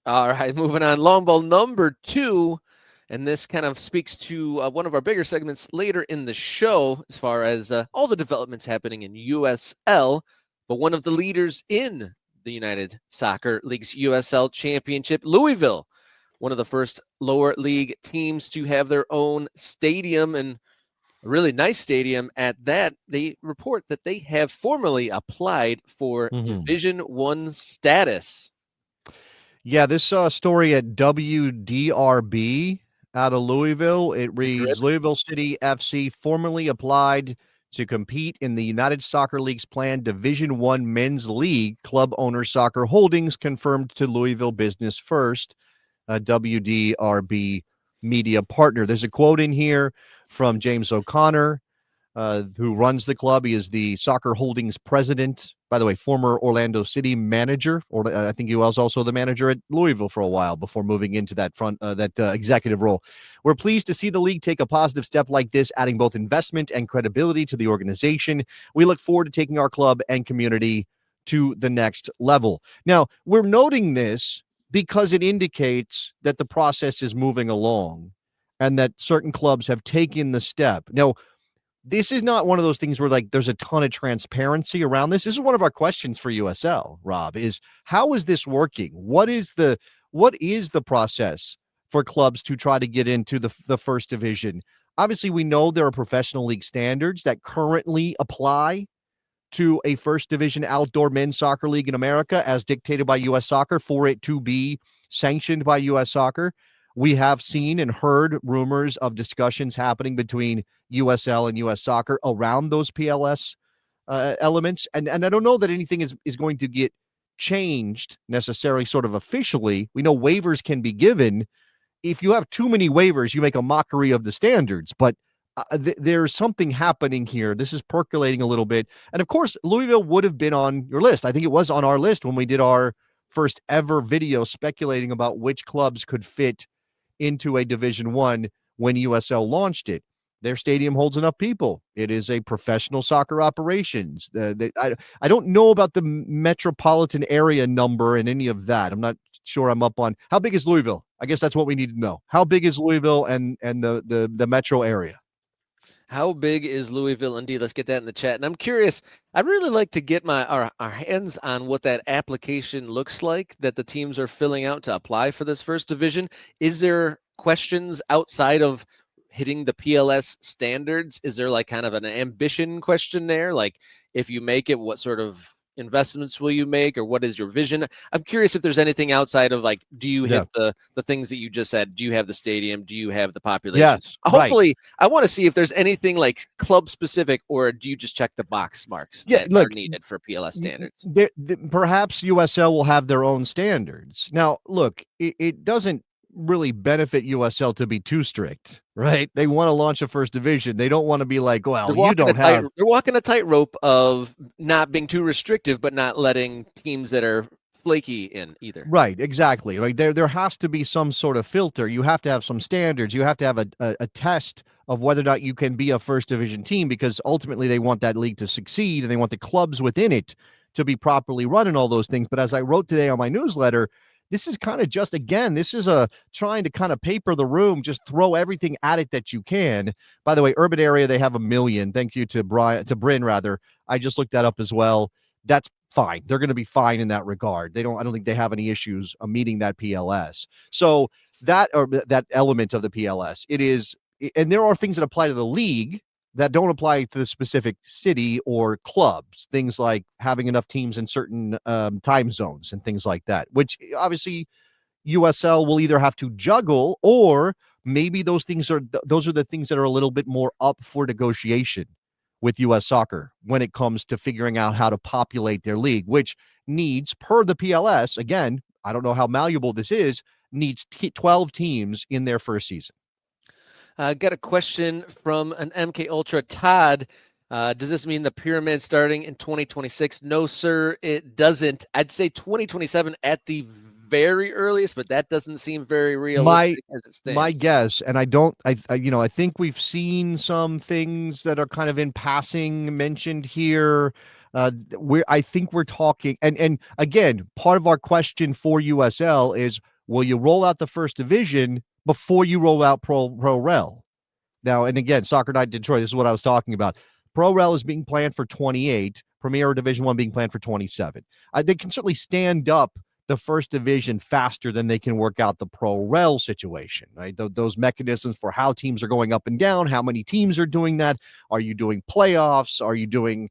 All right, moving on. Long ball number 2. And this kind of speaks to one of our bigger segments later in the show as far as all the developments happening in USL. But one of the leaders in the United Soccer League's USL Championship, Louisville, one of the first lower league teams to have their own stadium, and a really nice stadium at that. They report that they have formally applied for Division One status. Yeah, this story at WDRB out of Louisville. It reads Louisville City FC formally applied to compete in the United Soccer League's planned Division One Men's League. Club owner Soccer Holdings confirmed to Louisville Business First, a WDRB media partner. There's a quote in here from James O'Connor, who runs the club. He is the Soccer Holdings president. By the way, former Orlando City manager, or I think he was also the manager at Louisville for a while before moving into that executive role. We're pleased to see the league take a positive step like this, adding both investment and credibility to the organization. We look forward to taking our club and community to the next level. Now, we're noting this because it indicates that the process is moving along and that certain clubs have taken the step. Now, this is not one of those things where like there's a ton of transparency around this. This is one of our questions for USL, Rob, is how is this working? What is the process for clubs to try to get into the first division? Obviously, we know there are professional league standards that currently apply to a first division outdoor men's soccer league in America as dictated by US Soccer for it to be sanctioned by US Soccer. We have seen and heard rumors of discussions happening between USL and US Soccer around those PLS elements. And I don't know that anything is going to get changed necessarily sort of officially. We know waivers can be given. If you have too many waivers, you make a mockery of the standards. But there's something happening here. This is percolating a little bit. And of course, Louisville would have been on your list. I think it was on our list when we did our first ever video speculating about which clubs could fit into a Division One when USL launched it. Their stadium holds enough people. It is a professional soccer operations. I don't know about the metropolitan area number and any of that. I'm not sure I'm up on. How big is Louisville? I guess that's what we need to know. How big is Louisville and the metro area? How big is Louisville indeed? Let's get that in the chat. And I'm curious, I'd really like to get our hands on what that application looks like that the teams are filling out to apply for this first division. Is there questions outside of hitting the PLS standards? Is there like kind of an ambition question there? Like if you make it, what sort of investments will you make, or what is your vision? I'm curious if there's anything outside of like, do you hit the things that you just said? Do you have the stadium? Do you have the population? Yes, hopefully I want to see if there's anything like club specific, or do you just check the box marks that are needed for PLS standards? Perhaps USL will have their own standards. Now, look, it doesn't really benefit USL to be too strict, right? They want to launch a first division. They don't want to be like, well, you don't have. They're walking a tightrope of not being too restrictive, but not letting teams that are flaky in either. Right, exactly. Like there has to be some sort of filter. You have to have some standards. You have to have a test of whether or not you can be a first division team, because ultimately they want that league to succeed and they want the clubs within it to be properly run and all those things. But as I wrote today on my newsletter, this is kind of just, again, this is a trying to kind of paper the room, just throw everything at it that you can. By the way, urban area, they have 1 million. Thank you to Bryn, rather. I just looked that up as well. That's fine. They're going to be fine in that regard. I don't think they have any issues meeting that PLS. So that element of the PLS, it is, and there are things that apply to the league that don't apply to the specific city or clubs, things like having enough teams in certain time zones and things like that, which obviously USL will either have to juggle, or maybe those are the things that are a little bit more up for negotiation with US Soccer when it comes to figuring out how to populate their league, which needs, per the PLS, again, I don't know how malleable this is, needs 12 teams in their first season. Got a question from an MK Ultra. Todd, does this mean the pyramid starting in 2026? No, sir, it doesn't. I'd say 2027 at the very earliest, but that doesn't seem very realistic as it stands. My guess, and I think we've seen some things that are kind of in passing mentioned here. I think we're talking, and again, part of our question for USL is, will you roll out the first division before you roll out Pro Rel? Now, and again, Soccer Night Detroit, this is what I was talking about. Pro Rel is being planned for 28, Premier Division One being planned for 27. They can certainly stand up the first division faster than they can work out the Pro Rel situation, right? Those mechanisms for how teams are going up and down, how many teams are doing that. Are you doing playoffs? Are you doing,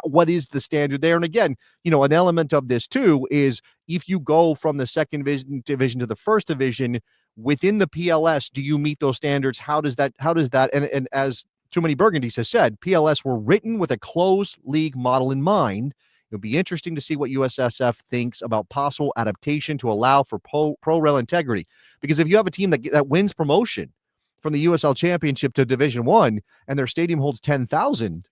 what is the standard there? And again, an element of this too is if you go from the second division to the first division, within the PLS, do you meet those standards? How does that, and as Too Many Burgundies has said, PLS were written with a closed league model in mind. It'll be interesting to see what USSF thinks about possible adaptation to allow for pro rel integrity. Because if you have a team that wins promotion from the USL Championship to Division One and their stadium holds 10,000,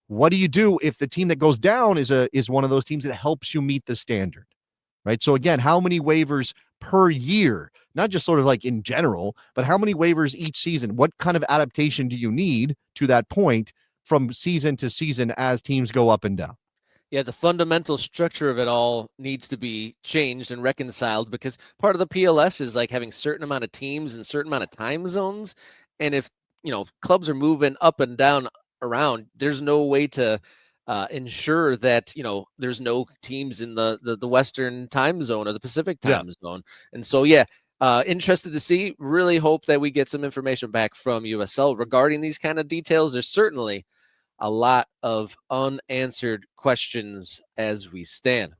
what do you do if the team that goes down is one of those teams that helps you meet the standard? Right. So again, how many waivers per year? Not just sort of like in general, but how many waivers each season? What kind of adaptation do you need to that point from season to season as teams go up and down? Yeah, the fundamental structure of it all needs to be changed and reconciled, because part of the PLS is like having certain amount of teams and certain amount of time zones. And if, clubs are moving up and down around, there's no way to ensure that, there's no teams in the Western time zone or the Pacific Yeah. time zone. And so, yeah, interested to see, really hope that we get some information back from USL regarding these kind of details. There's certainly a lot of unanswered questions as we stand.